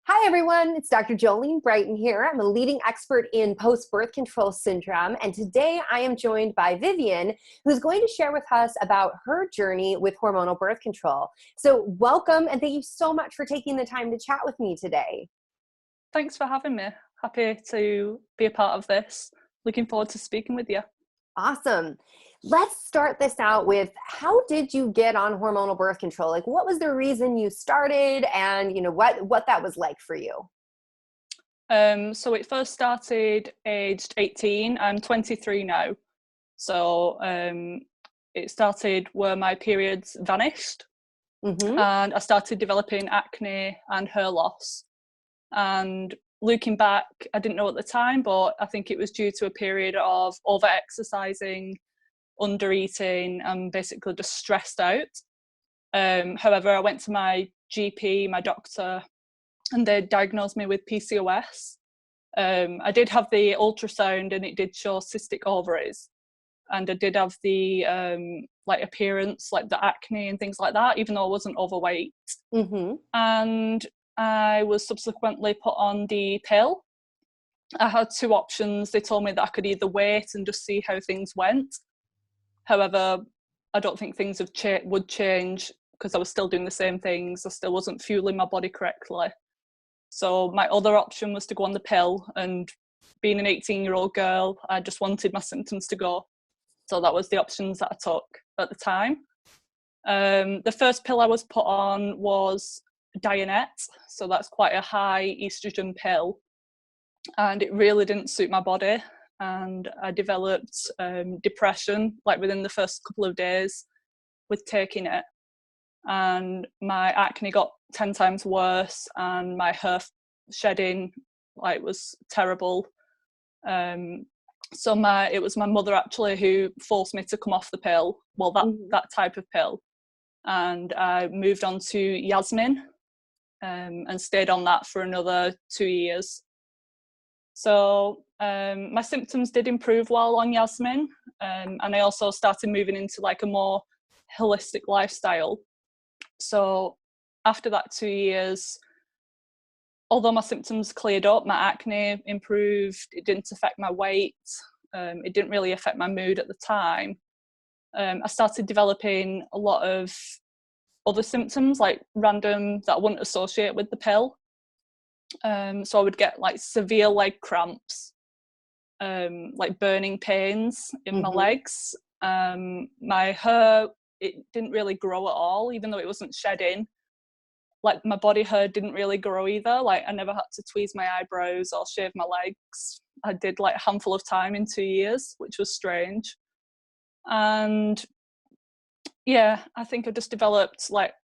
Hi, everyone. It's Dr. Jolene Brighten here. I'm a leading expert in post-birth control syndrome. And today I am joined by Vivien, who's going to share with us about her journey with hormonal birth control. So welcome, and thank you so much for taking the time to chat with me today. Thanks for having me. Happy to be a part of this. Looking forward to speaking with you. Awesome. Let's start this out with, how did you get on hormonal birth control? Like, what was the reason you started, and what that was like for you? So it first started aged 18. I'm 23 now. So it started where my periods vanished, and I started developing acne and hair loss. And looking back, I didn't know at the time, but I think it was due to a period of over-exercising, under-eating, and basically just stressed out. However, I went to my GP, my doctor, and they diagnosed me with PCOS. I did have the ultrasound and it did show cystic ovaries. And I did have the appearance, like the acne and things like that, even though I wasn't overweight. And I was subsequently put on the pill. I had two options. They told me that I could either wait and just see how things went. However, I don't think things would change because I was still doing the same things. I still wasn't fueling my body correctly. So my other option was to go on the pill, and being an 18-year-old girl, I just wanted my symptoms to go. So that was the options that I took at the time. The first pill I was put on was Dianet, so that's quite a high estrogen pill, and it really didn't suit my body, and I developed depression like within the first couple of days with taking it, and my acne got 10 times worse, and my hair shedding was terrible. So it was my mother actually who forced me to come off the pill, that type of pill, and I moved on to Yasmin. And stayed on that for another 2 years. So my symptoms did improve while on Yasmin, and I also started moving into like a more holistic lifestyle. So after that 2 years, although my symptoms cleared up, my acne improved, it didn't affect my weight, it didn't really affect my mood at the time. I started developing a lot of other symptoms, like random, that I wouldn't associate with the pill. So I would get like severe leg cramps, like burning pains in my legs. My hair, it didn't really grow at all, even though it wasn't shedding. Like my body hair didn't really grow either. Like I never had to tweeze my eyebrows or shave my legs. I did like a handful of time in 2 years, which was strange. And yeah, I think I just developed like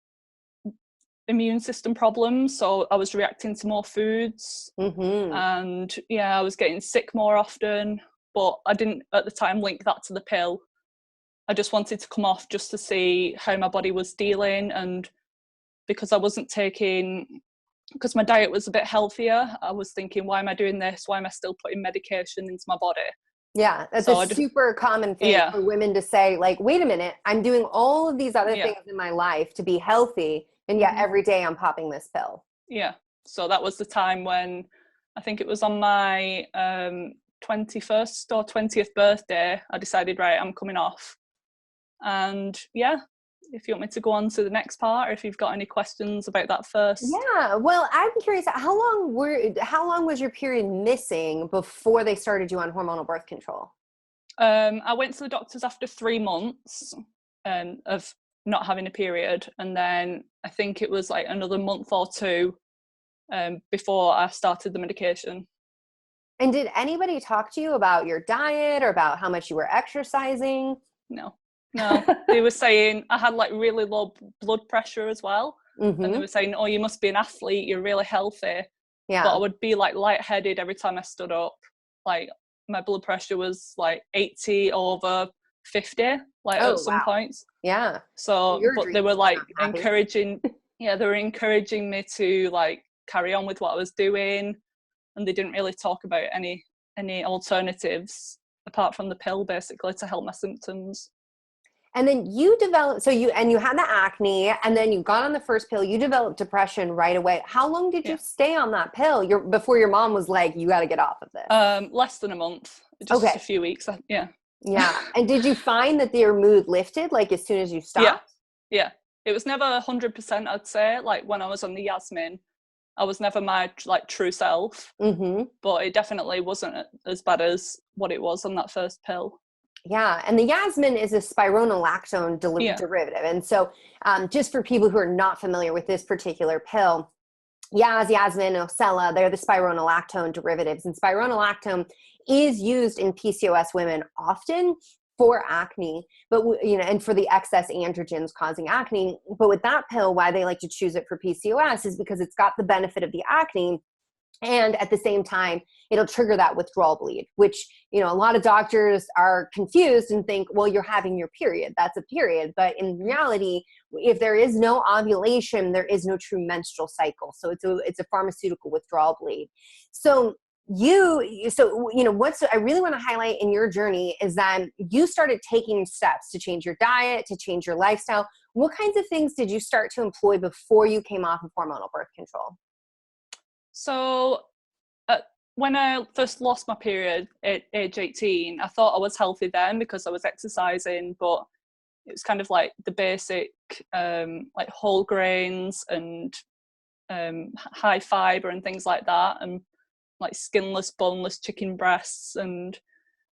immune system problems. So I was reacting to more foods, and yeah, I was getting sick more often, but I didn't at the time link that to the pill. I just wanted to come off just to see how my body was dealing, and because I wasn't because my diet was a bit healthier, I was thinking, why am I doing this? Why am I still putting medication into my body? Yeah, that's super common thing for women to say, like, wait a minute, I'm doing all of these other things in my life to be healthy, and yet every day I'm popping this pill. Yeah, so that was the time when, I think it was on my 21st or 20th birthday, I decided, right, I'm coming off. And yeah, if you want me to go on to the next part, or if you've got any questions about that first. Yeah, well, I'm curious, how long was your period missing before they started you on hormonal birth control? I went to the doctors after 3 months of not having a period, and then I think it was like another month or two before I started the medication. And did anybody talk to you about your diet or about how much you were exercising? No. They were saying I had like really low blood pressure as well, and they were saying, oh, you must be an athlete, you're really healthy. Yeah. But I would be like lightheaded every time I stood up. Like my blood pressure was like 80 over 50, like at some points. Yeah. So, but they were like encouraging, they were encouraging me to like carry on with what I was doing, and they didn't really talk about any alternatives apart from the pill, basically, to help my symptoms. And then you developed, you had the acne, and then you got on the first pill, you developed depression right away. How long did you stay on that pill before your mom was like, you got to get off of this? Less than a month, just Okay. a few weeks. Yeah. Yeah. And did you find that your mood lifted like as soon as you stopped? Yeah. It was never 100%, I'd say. Like when I was on the Yasmin, I was never my like true self, but it definitely wasn't as bad as what it was on that first pill. Yeah, and the Yasmin is a spironolactone derivative. And so just for people who are not familiar with this particular pill, Yasmin, Ocella, they're the spironolactone derivatives. And spironolactone is used in PCOS women often for acne, but and for the excess androgens causing acne. But with that pill, why they like to choose it for PCOS is because it's got the benefit of the acne, and at the same time, it'll trigger that withdrawal bleed, which, a lot of doctors are confused and think, well, you're having your period. That's a period. But in reality, if there is no ovulation, there is no true menstrual cycle. So it's a pharmaceutical withdrawal bleed. So I really want to highlight in your journey is that you started taking steps to change your diet, to change your lifestyle. What kinds of things did you start to employ before you came off of hormonal birth control? So when I first lost my period at age 18, I thought I was healthy then because I was exercising, but it was kind of like the basic like whole grains and high fiber and things like that, and like skinless, boneless chicken breasts and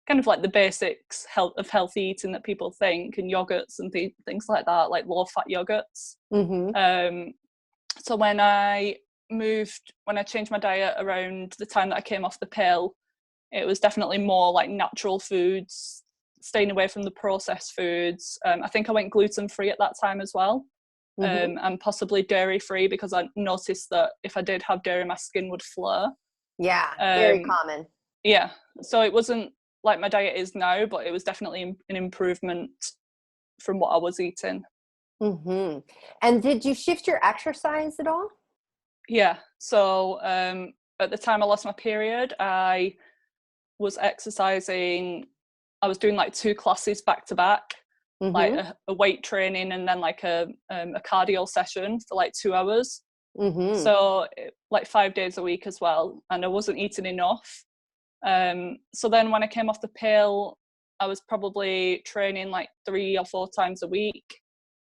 kind of like the basics of healthy eating that people think, and yogurts and things like that, like low fat yogurts. So when I changed my diet around the time that I came off the pill, it was definitely more like natural foods, staying away from the processed foods. I think I went gluten-free at that time as well, and possibly dairy-free, because I noticed that if I did have dairy, my skin would flare. Yeah, very common. Yeah, so it wasn't like my diet is now, but it was definitely an improvement from what I was eating. And did you shift your exercise at all? Yeah, so at the time I lost my period, I was exercising. I was doing like 2 classes back to back, like a weight training and then like a cardio session for like 2 hours. So like 5 days a week as well, and I wasn't eating enough. So then when I came off the pill, I was probably training like 3 or 4 times a week.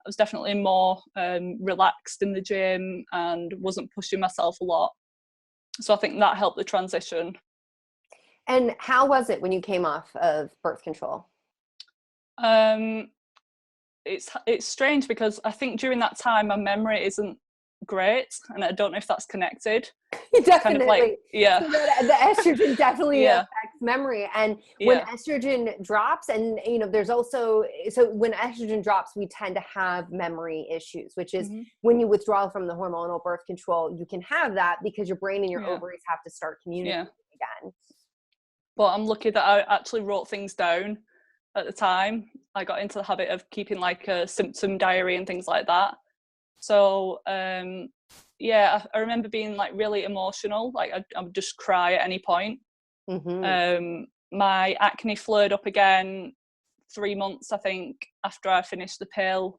I was definitely more relaxed in the gym and wasn't pushing myself a lot. So I think that helped the transition. And how was it when you came off of birth control? It's strange because I think during that time my memory isn't great, and I don't know if that's connected. Definitely. Kind of like, yeah. So the estrogen definitely affects memory. And when estrogen drops, and there's also, so when estrogen drops, we tend to have memory issues, which is when you withdraw from the hormonal birth control, you can have that because your brain and your ovaries have to start communicating again. But I'm lucky that I actually wrote things down at the time. I got into the habit of keeping like a symptom diary and things like that. So I remember being like really emotional. Like I would just cry at any point. My acne flared up again 3 months, I think, after I finished the pill.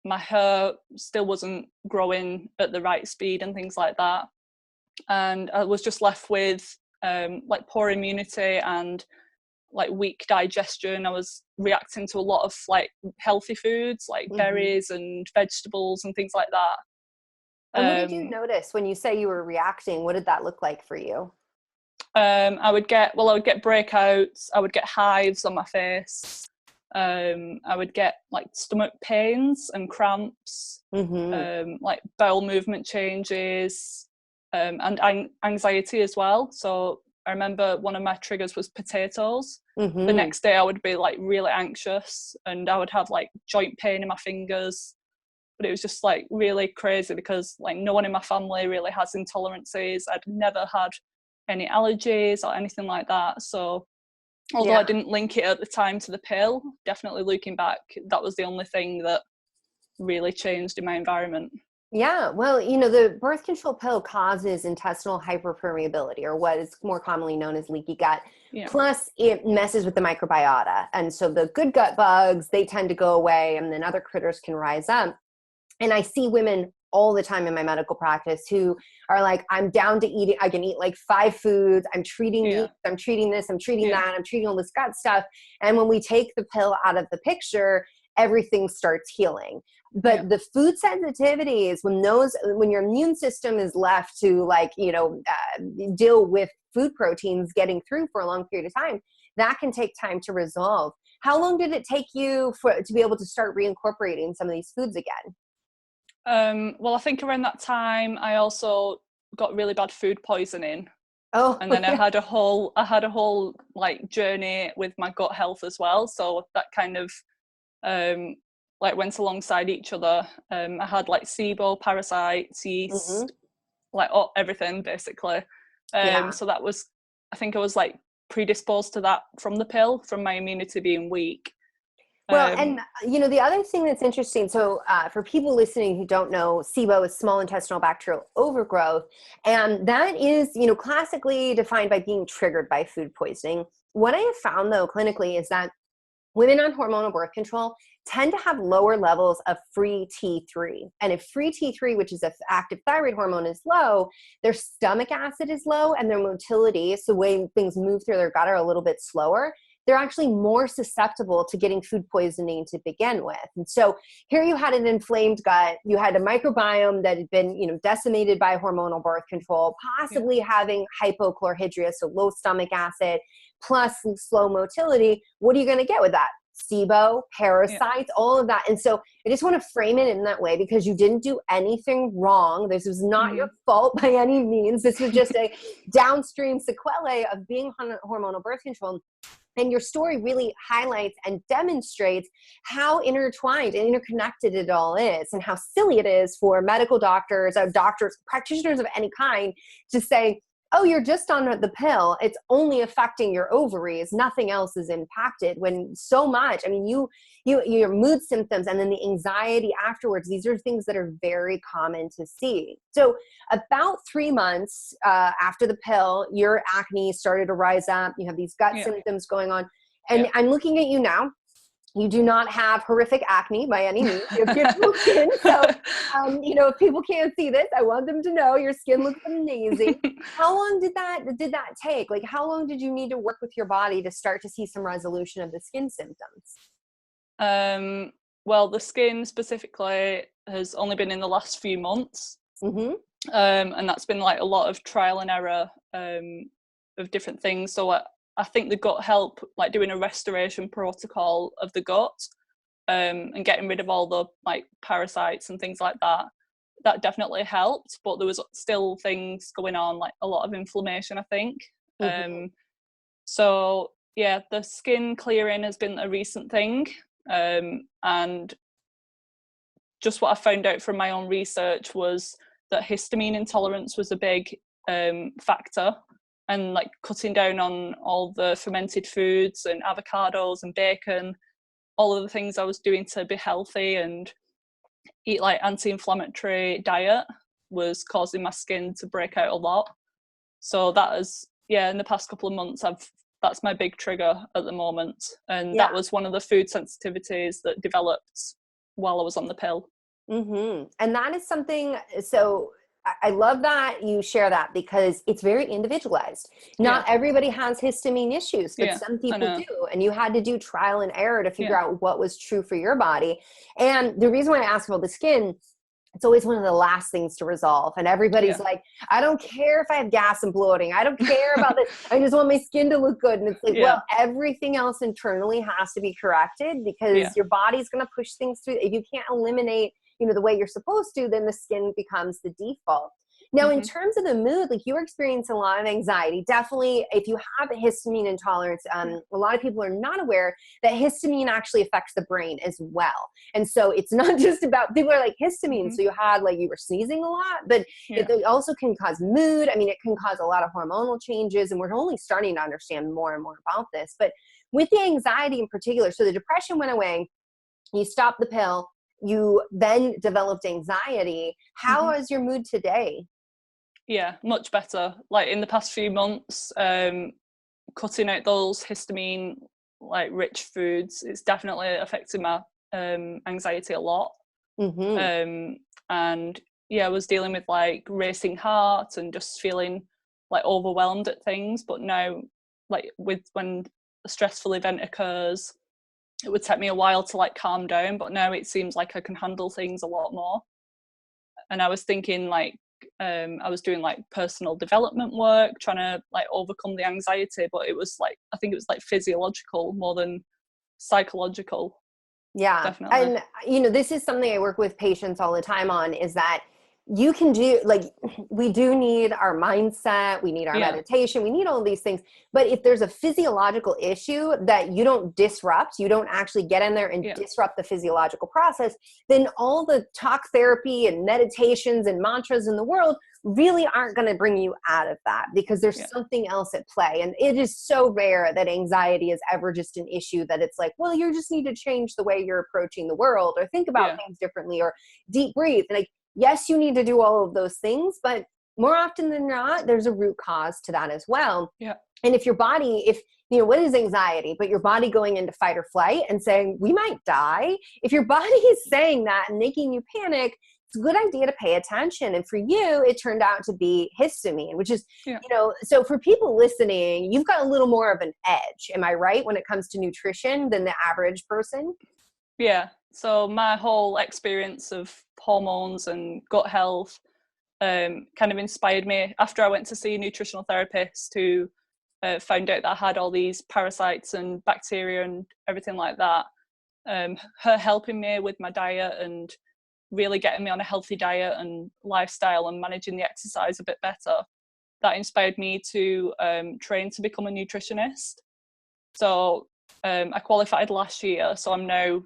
My hair still wasn't growing at the right speed and things like that. And I was just left with like poor immunity and like weak digestion. I was reacting to a lot of like healthy foods like berries and vegetables and things like that. And what did you notice when you say you were reacting? What did that look like for you? I would get breakouts. I would get hives on my face. I would get like stomach pains and cramps, like bowel movement changes, and anxiety as well. So I remember one of my triggers was potatoes. The next day I would be like really anxious, and I would have like joint pain in my fingers. But it was just like really crazy because like no one in my family really has intolerances. I'd never had any allergies or anything like that. So although I didn't link it at the time to the pill, definitely looking back, that was the only thing that really changed in my environment. Yeah, well, the birth control pill causes intestinal hyperpermeability, or what is more commonly known as leaky gut. Yeah. Plus, it messes with the microbiota. And so the good gut bugs, they tend to go away, and then other critters can rise up. And I see women all the time in my medical practice who are like, I'm down to eating. I can eat like 5 foods. I'm treating Yeah. I'm treating this, I'm treating Yeah. that, I'm treating all this gut stuff. And when we take the pill out of the picture, everything starts healing. Yeah. But the food sensitivities, when your immune system is left to deal with food proteins getting through for a long period of time, that can take time to resolve. How long did it take you to be able to start reincorporating some of these foods again? Well, I think around that time I also got really bad food poisoning. Oh, And then I had a whole like journey with my gut health as well. So that kind of like went alongside each other. I had like SIBO, parasites, yeast, like everything basically. yeah. So that was, I think I was like predisposed to that from the pill, from my immunity being weak. Well, and the other thing that's interesting, so for people listening who don't know, SIBO is small intestinal bacterial overgrowth, and that is, classically defined by being triggered by food poisoning. What I have found, though, clinically, is that women on hormonal birth control tend to have lower levels of free T3. And if free T3, which is an active thyroid hormone, is low, their stomach acid is low and their motility, so the way things move through their gut, are a little bit slower. They're actually more susceptible to getting food poisoning to begin with. And so here you had an inflamed gut, you had a microbiome that had been, decimated by hormonal birth control, possibly having hypochlorhydria, so low stomach acid, plus slow motility. What are you going to get with that? SIBO, parasites, all of that. And so I just want to frame it in that way, because you didn't do anything wrong. This was not your fault by any means. This was just a downstream sequelae of being on hormonal birth control. And your story really highlights and demonstrates how intertwined and interconnected it all is, and how silly it is for medical doctors, practitioners of any kind, to say, oh, you're just on the pill, it's only affecting your ovaries, nothing else is impacted, when so much, I mean, your mood symptoms and then the anxiety afterwards, these are things that are very common to see. So about 3 months after the pill, your acne started to rise up, you have these gut symptoms going on, and I'm looking at you now. You do not have horrific acne by any means. You have beautiful skin. So, if people can't see this, I want them to know your skin looks amazing. How long did that take? Like, how long did you need to work with your body to start to see some resolution of the skin symptoms? Well, the skin specifically has only been in the last few months. And that's been like a lot of trial and error of different things. So I think the gut help, like doing a restoration protocol of the gut, and getting rid of all the like parasites and things like that, that definitely helped. But there was still things going on, like a lot of inflammation, I think. So yeah, the skin clearing has been a recent thing. And just what I found out from my own research was that histamine intolerance was a big factor. And like cutting down on all the fermented foods and avocados and bacon, all of the things I was doing to be healthy and eat like anti-inflammatory diet, was causing my skin to break out a lot. So that is, in the past couple of months, that's my big trigger at the moment. And that was one of the food sensitivities that developed while I was on the pill. And that is something, so I love that you share that, because it's very individualized. Not everybody has histamine issues, but some people do. And you had to do trial and error to figure out what was true for your body. And the reason why I ask about the skin, it's always one of the last things to resolve. And everybody's like, I don't care if I have gas and bloating. I don't care about this. I just want my skin to look good. And it's like, well, everything else internally has to be corrected, because your body's going to push things through. If you can't eliminate the way you're supposed to, then the skin becomes the default. Now, in terms of the mood, like, you were experiencing a lot of anxiety. Definitely, if you have a histamine intolerance, a lot of people are not aware that histamine actually affects the brain as well. And so it's not just about, people are like, histamine. So you were sneezing a lot, but it also can cause mood. I mean, it can cause a lot of hormonal changes, and we're only starting to understand more and more about this. But with the anxiety in particular, so the depression went away, you stopped the pill, you then developed anxiety. How is your mood today? Yeah, much better. Like in the past few months, cutting out those histamine like rich foods, it's definitely affected my anxiety a lot. And yeah, I was dealing with like racing heart and just feeling like overwhelmed at things. But now, like when a stressful event occurs, it would take me a while to like calm down, but now it seems like I can handle things a lot more. And I was thinking like I was doing like personal development work, trying to like overcome the anxiety, but it was like, I think it was like physiological more than psychological. Yeah. Definitely. And this is something I work with patients all the time on, is that you can do, like, we do need our mindset, we need our meditation, we need all of these things. But if there's a physiological issue that you don't disrupt, you don't actually get in there and disrupt the physiological process, then all the talk therapy and meditations and mantras in the world really aren't going to bring you out of that, because there's something else at play. And it is so rare that anxiety is ever just an issue that it's like, well, you just need to change the way you're approaching the world, or think about things differently, or deep breathe. Like, yes, you need to do all of those things, but more often than not, there's a root cause to that as well. Yeah. And if your body, what is anxiety? But your body going into fight or flight and saying, we might die. If your body is saying that and making you panic, it's a good idea to pay attention. And for you, it turned out to be histamine, which is, so for people listening, you've got a little more of an edge. Am I right? When it comes to nutrition than the average person? Yeah. So my whole experience of hormones and gut health kind of inspired me after I went to see a nutritional therapist who found out that I had all these parasites and bacteria and everything like that. Her helping me with my diet and really getting me on a healthy diet and lifestyle and managing the exercise a bit better, that inspired me to train to become a nutritionist. So I qualified last year, so I'm now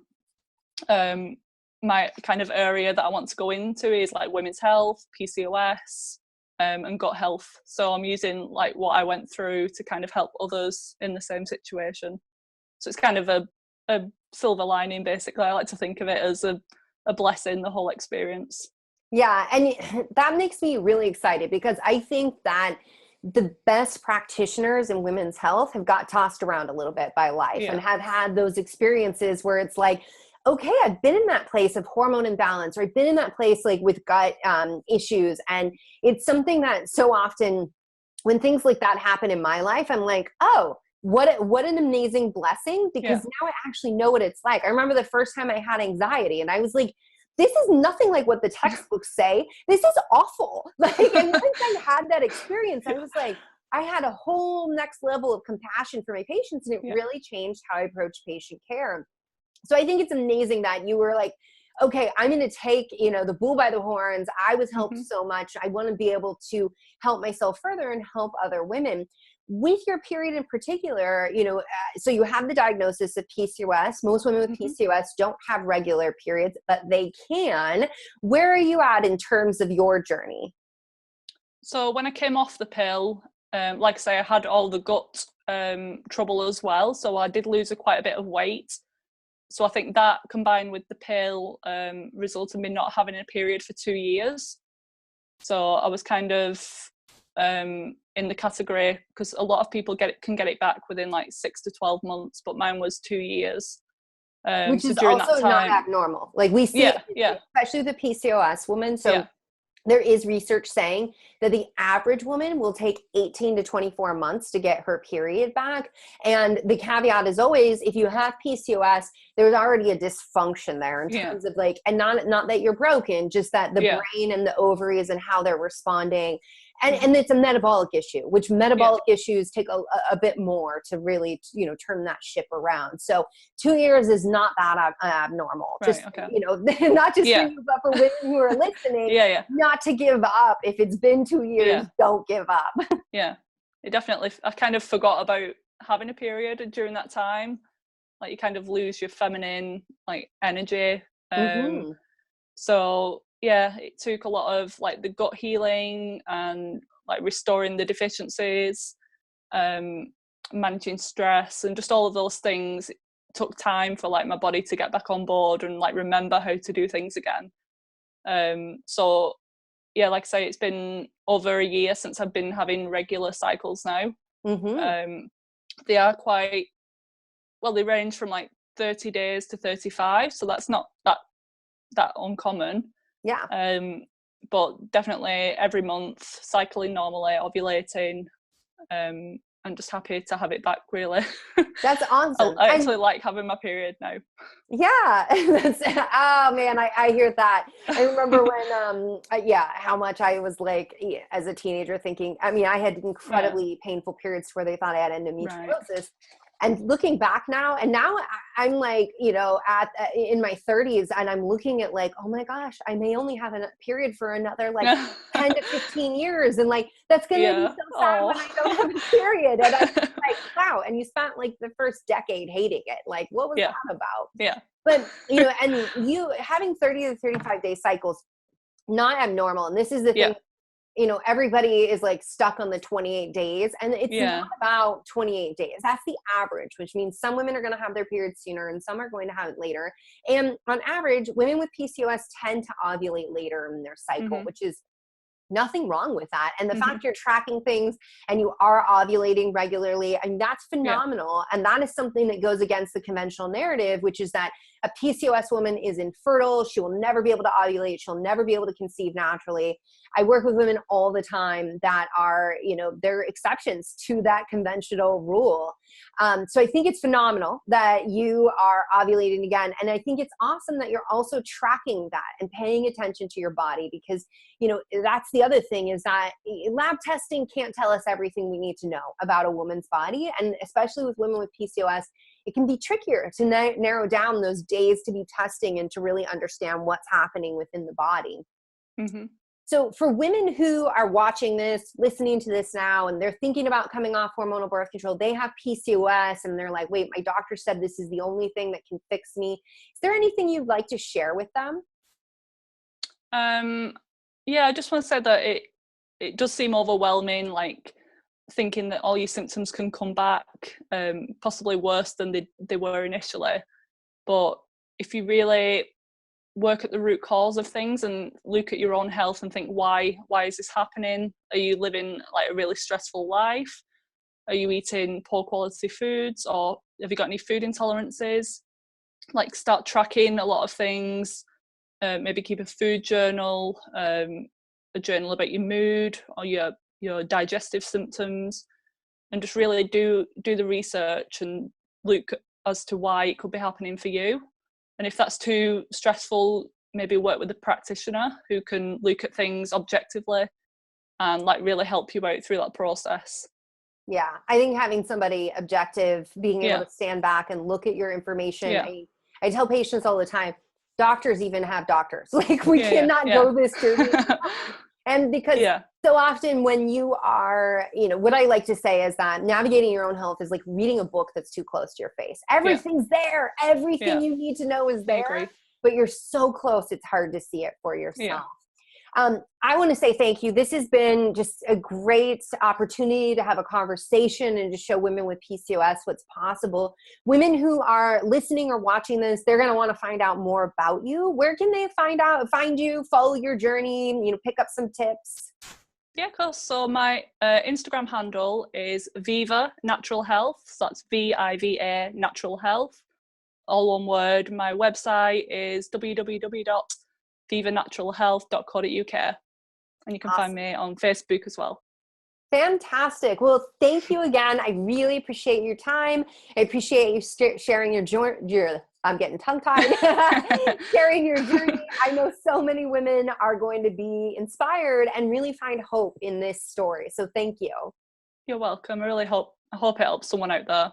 my kind of area that I want to go into is like women's health, PCOS, and gut health. So I'm using like what I went through to kind of help others in the same situation. So it's kind of a silver lining, basically. I like to think of it as a blessing, the whole experience. Yeah, and that makes me really excited, because I think that the best practitioners in women's health have got tossed around a little bit by life and have had those experiences where it's like, okay, I've been in that place of hormone imbalance, or I've been in that place like with gut issues. And it's something that so often when things like that happen in my life, I'm like, oh, what an amazing blessing, because now I actually know what it's like. I remember the first time I had anxiety and I was like, this is nothing like what the textbooks say. This is awful. Like, and once I had that experience, I was like, I had a whole next level of compassion for my patients, and it really changed how I approach patient care. So I think it's amazing that you were like, okay, I'm going to take, the bull by the horns. I was helped so much. I want to be able to help myself further and help other women. With your period in particular, so you have the diagnosis of PCOS. Most women with PCOS don't have regular periods, but they can. Where are you at in terms of your journey? So when I came off the pill, like I say, I had all the gut trouble as well. So I did lose quite a bit of weight. So I think that combined with the pill resulted in me not having a period for 2 years. So I was kind of in the category, because a lot of people can get it back within like 6 to 12 months, but mine was 2 years. Which so is during also that time, not abnormal. Like we see, especially the PCOS woman. So there is research saying that the average woman will take 18 to 24 months to get her period back. And the caveat is always, if you have PCOS, there's already a dysfunction there in terms of like, and not that you're broken, just that the brain and the ovaries and how they're responding. And it's a metabolic issue, which metabolic issues take a bit more to really, turn that ship around. So 2 years is not that abnormal. Right, just, not just for you, but for women who are listening, not to give up. If it's been 2 years, don't give up. It definitely, I kind of forgot about having a period during that time. Like you kind of lose your feminine like energy. So it took a lot of like the gut healing and like restoring the deficiencies, managing stress and just all of those things. took time for like my body to get back on board and like remember how to do things again. So yeah, like I say, it's been over a year since I've been having regular cycles now. They are quite, well, they range from like 30 days to 35, so that's not that uncommon. Yeah. But definitely every month, cycling normally, ovulating, I'm just happy to have it back, really. That's awesome. I actually like having my period now. Yeah. Oh man, I hear that. I remember when how much I was like as a teenager thinking, I mean, I had incredibly painful periods where they thought I had endometriosis. Right. And looking back now, and now I'm like, you know, in my 30s, and I'm looking at like, oh my gosh, I may only have a period for another like 10 to 15 years. And like, that's going to be so sad when I don't have a period. And I'm like, wow. And you spent like the first decade hating it. Like, what was that about? Yeah. But, you know, and you having 30 to 35 day cycles, not abnormal. And this is the thing. You know, everybody is like stuck on the 28 days, and it's not about 28 days. That's the average, which means some women are going to have their periods sooner and some are going to have it later. And on average, women with PCOS tend to ovulate later in their cycle, which is nothing wrong with that. And the fact you're tracking things and you are ovulating regularly, and that's phenomenal. And that is something that goes against the conventional narrative, which is that a PCOS woman is infertile. She will never be able to ovulate. She'll never be able to conceive naturally. I work with women all the time that are, you know, they're exceptions to that conventional rule. So I think it's phenomenal that you are ovulating again. And I think it's awesome that you're also tracking that and paying attention to your body, because, you know, that's the other thing, is that lab testing can't tell us everything we need to know about a woman's body. And especially with women with PCOS, it can be trickier to narrow down those days to be testing and to really understand what's happening within the body. So for women who are watching this, listening to this now, and they're thinking about coming off hormonal birth control, they have PCOS and they're like, wait, my doctor said this is the only thing that can fix me. Is there anything you'd like to share with them? Yeah, I just want to say that it does seem overwhelming, like thinking that all your symptoms can come back, possibly worse than they were initially. But if you really work at the root cause of things and look at your own health and think, why is this happening? Are you living like a really stressful life? Are you eating poor quality foods, or have you got any food intolerances? Like, start tracking a lot of things. Maybe keep a food journal, a journal about your mood or your digestive symptoms, and just really do the research and look as to why it could be happening for you. And if that's too stressful, maybe work with a practitioner who can look at things objectively and like really help you out through that process. Yeah, I think having somebody objective, being able to stand back and look at your information. I tell patients all the time, doctors even have doctors. Like, we cannot go this journey. And because so often when you are, you know, what I like to say is that navigating your own health is like reading a book that's too close to your face. Everything's there. Everything you need to know is there, but you're so close, it's hard to see it for yourself. I want to say thank you. This has been just a great opportunity to have a conversation and to show women with PCOS what's possible. Women who are listening or watching this, they're going to want to find out more about you. Where can they find you, follow your journey, you know, pick up some tips? Yeah, of course. So my Instagram handle is Viva Natural Health. So that's VIVA Natural Health, all one word. My website is www.vivanaturalhealth.co.uk, and you can find me on Facebook as well. Fantastic. Well, thank you again. I really appreciate your time. I appreciate you sharing your I'm getting tongue-tied, sharing your journey. I know so many women are going to be inspired and really find hope in this story. So thank you. You're welcome. I hope it helps someone out there.